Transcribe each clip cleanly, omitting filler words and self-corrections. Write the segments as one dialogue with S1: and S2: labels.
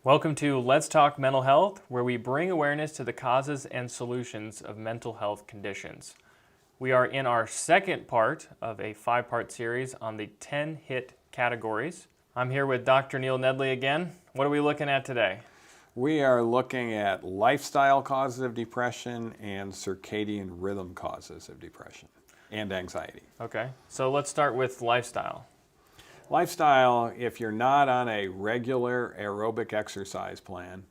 S1: Welcome to Let's Talk Mental Health, where we bring awareness to the causes and solutions of mental health conditions. We are in our second part of a 5-part series on the 10 hit categories. I'm here with Dr. Neil Nedley again. What are we looking at today?
S2: We are looking at lifestyle causes of depression and circadian rhythm causes of depression and anxiety.
S1: Okay, so let's start with lifestyle.
S2: Lifestyle, if you're not on a regular aerobic exercise plan,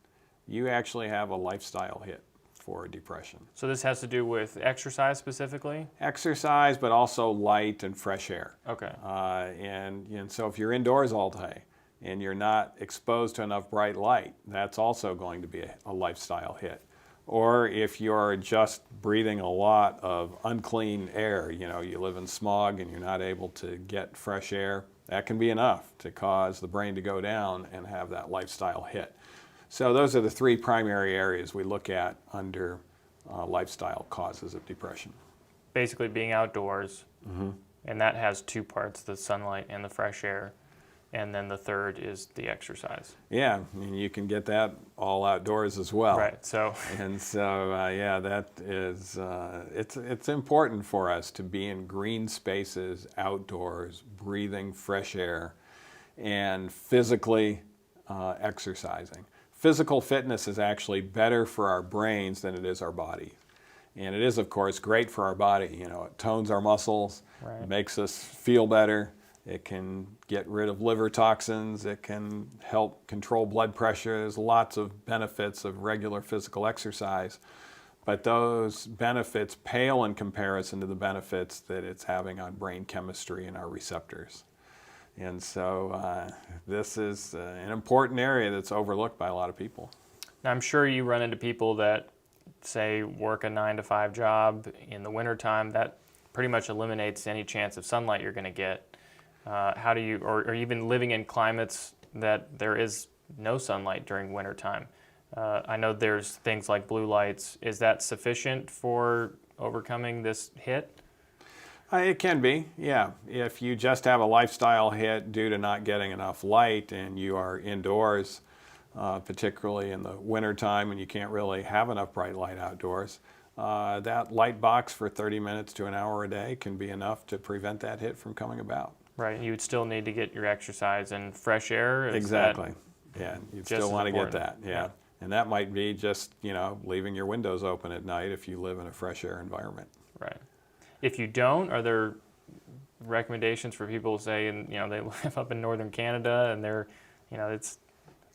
S2: you actually have a lifestyle hit for depression.
S1: So this has to do with exercise specifically?
S2: Exercise, but also light and fresh air.
S1: Okay.
S2: And so if you're indoors all day and you're not exposed to enough bright light, that's also going to be a lifestyle hit. Or if you're just breathing a lot of unclean air, you live in smog and you're not able to get fresh air, that can be enough to cause the brain to go down and have that lifestyle hit. So those are the 3 primary areas we look at under lifestyle causes of depression.
S1: Basically being outdoors, and that has 2 parts, the sunlight and the fresh air, and then the third is the exercise.
S2: Yeah, I mean, you can get that all outdoors as well.
S1: Right, so.
S2: That is, it's important for us to be in green spaces, outdoors, breathing fresh air, and physically exercising. Physical fitness is actually better for our brains than it is our body. And it is, of course, great for our body. It tones our muscles,
S1: Right.
S2: makes us feel better. It can get rid of liver toxins. It can help control blood pressure. There's lots of benefits of regular physical exercise. But those benefits pale in comparison to the benefits that it's having on brain chemistry and our receptors. And so this is an important area that's overlooked by a lot of people.
S1: Now, I'm sure you run into people that, say, work a 9-to-5 job in the wintertime. That pretty much eliminates any chance of sunlight you're going to get. How do you, or even living in climates that there is no sunlight during wintertime? I know there's things like blue lights. Is that sufficient for overcoming this hit?
S2: It can be, yeah. If you just have a lifestyle hit due to not getting enough light and you are indoors, particularly in the wintertime when you can't really have enough bright light outdoors, that light box for 30 minutes to an hour a day can be enough to prevent that hit from coming about.
S1: Right, you would still need to get your exercise and fresh air.
S2: Exactly. Yeah, you'd still want to get that.
S1: Yeah.
S2: And that might be just, leaving your windows open at night if you live in a fresh air environment.
S1: Right. If you don't, are there recommendations for people, say, they live up in northern Canada and they're, it's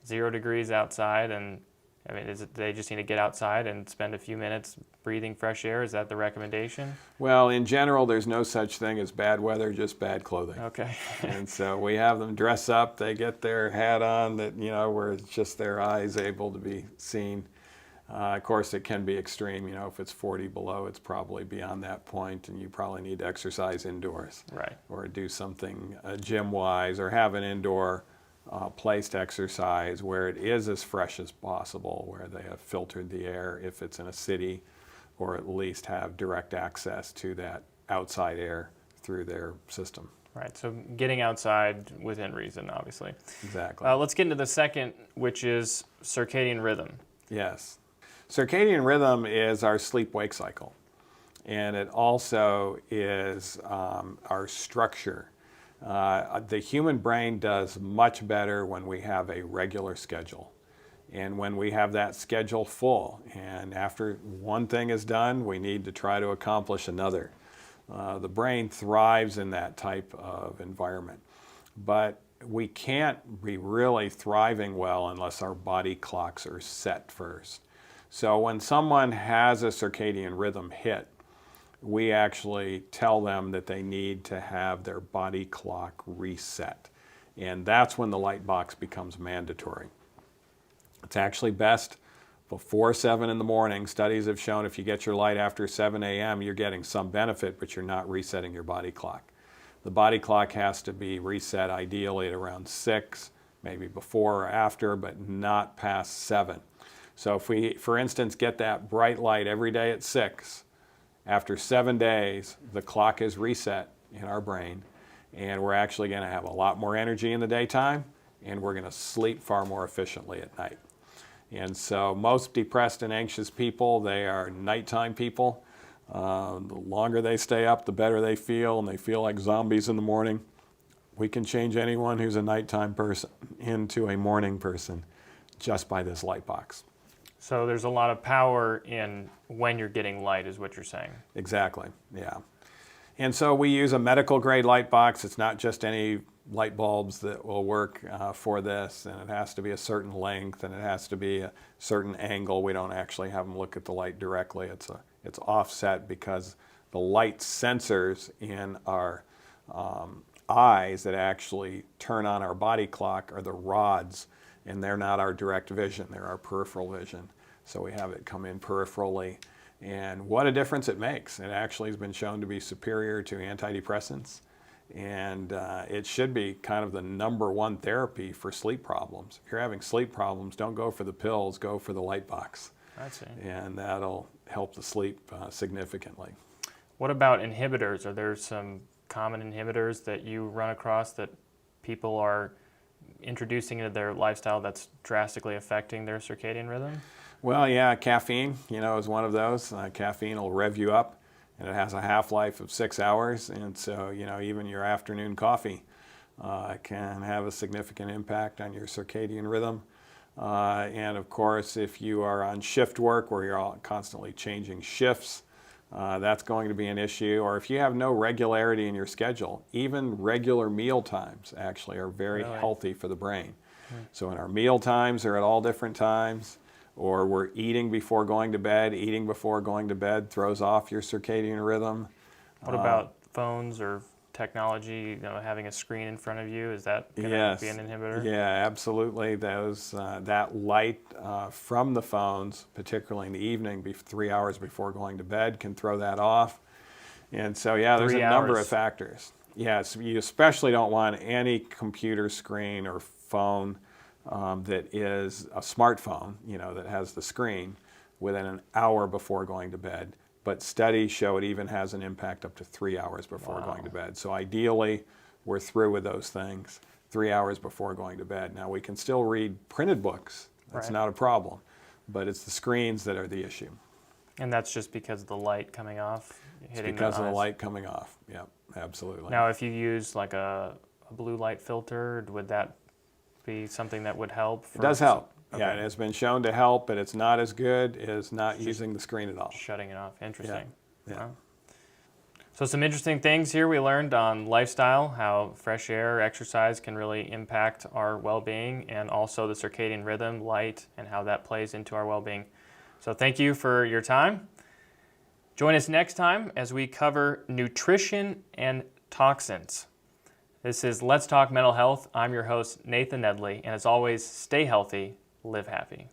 S1: 0 degrees outside, and I mean, they just need to get outside and spend a few minutes breathing fresh air? Is that the recommendation?
S2: Well, in general, there's no such thing as bad weather, just bad clothing.
S1: Okay.
S2: And so we have them dress up. They get their hat on that, where it's just their eyes able to be seen. Of course, it can be extreme. If it's 40 below, it's probably beyond that point, and you probably need to exercise indoors.
S1: Right.
S2: Or do something gym-wise, or have an indoor place to exercise where it is as fresh as possible, where they have filtered the air if it's in a city, or at least have direct access to that outside air through their system.
S1: Right, so getting outside within reason, obviously.
S2: Exactly.
S1: Let's get into the second, which is circadian rhythm.
S2: Yes. Circadian rhythm is our sleep-wake cycle, and it also is our structure. The human brain does much better when we have a regular schedule, and when we have that schedule full, and after one thing is done, we need to try to accomplish another. The brain thrives in that type of environment, but we can't be really thriving well unless our body clocks are set first. So when someone has a circadian rhythm hit, we actually tell them that they need to have their body clock reset. And that's when the light box becomes mandatory. It's actually best before 7 in the morning. Studies have shown if you get your light after 7 a.m., you're getting some benefit, but you're not resetting your body clock. The body clock has to be reset ideally at around 6, maybe before or after, but not past 7. So if we, for instance, get that bright light every day at 6, after 7 days, the clock is reset in our brain, and we're actually going to have a lot more energy in the daytime, and we're going to sleep far more efficiently at night. And so most depressed and anxious people, they are nighttime people. The longer they stay up, the better they feel, and they feel like zombies in the morning. We can change anyone who's a nighttime person into a morning person just by this light box.
S1: So there's a lot of power in when you're getting light, is what you're saying.
S2: Exactly, yeah. And so we use a medical grade light box. It's not just any light bulbs that will work for this, and it has to be a certain length, and it has to be a certain angle. We don't actually have them look at the light directly. It's offset because the light sensors in our eyes that actually turn on our body clock are the rods, and they're not our direct vision, they're our peripheral vision. So we have it come in peripherally, and what a difference it makes. It actually has been shown to be superior to antidepressants, and it should be kind of the #1 therapy for sleep problems. If you're having sleep problems, don't go for the pills, go for the light box.
S1: I see.
S2: And that'll help the sleep significantly.
S1: What about inhibitors? Are there some common inhibitors that you run across that people are introducing into their lifestyle that's drastically affecting their circadian rhythm?
S2: Well, yeah, caffeine, is one of those. Caffeine will rev you up, and it has a half-life of 6 hours, and so, even your afternoon coffee can have a significant impact on your circadian rhythm. And of course, if you are on shift work where you're constantly changing shifts, that's going to be an issue. Or if you have no regularity in your schedule, even regular meal times actually are very healthy for the brain. So in our meal times are at all different times, or we're eating before going to bed. Eating before going to bed throws off your circadian rhythm.
S1: What about phones or technology, having a screen in front of you? Is that going to be an inhibitor?
S2: Yeah, absolutely. That light from the phones, particularly in the evening, 3 hours before going to bed, can throw that off. And so, yeah, there's a number of factors. Yes, you especially don't want any computer screen or phone that is a smartphone, that has the screen within an hour before going to bed. But studies show it even has an impact up to 3 hours before going to bed. So ideally, we're through with those things 3 hours before going to bed. Now, we can still read printed books. That's not a problem. But it's the screens that are the issue.
S1: And that's just because of the light coming off?
S2: It's because of the light coming off. Yep, absolutely.
S1: Now, if you use like a blue light filter, would that be something that would help?
S2: It does help. Okay. Yeah, it has been shown to help, but it's not as good as not using the screen at all.
S1: Shutting it off. Interesting.
S2: Yeah.
S1: Wow. So some interesting things here we learned on lifestyle, how fresh air, exercise can really impact our well-being, and also the circadian rhythm, light, and how that plays into our well-being. So thank you for your time. Join us next time as we cover nutrition and toxins. This is Let's Talk Mental Health. I'm your host, Nathan Nedley, and as always, stay healthy, live happy.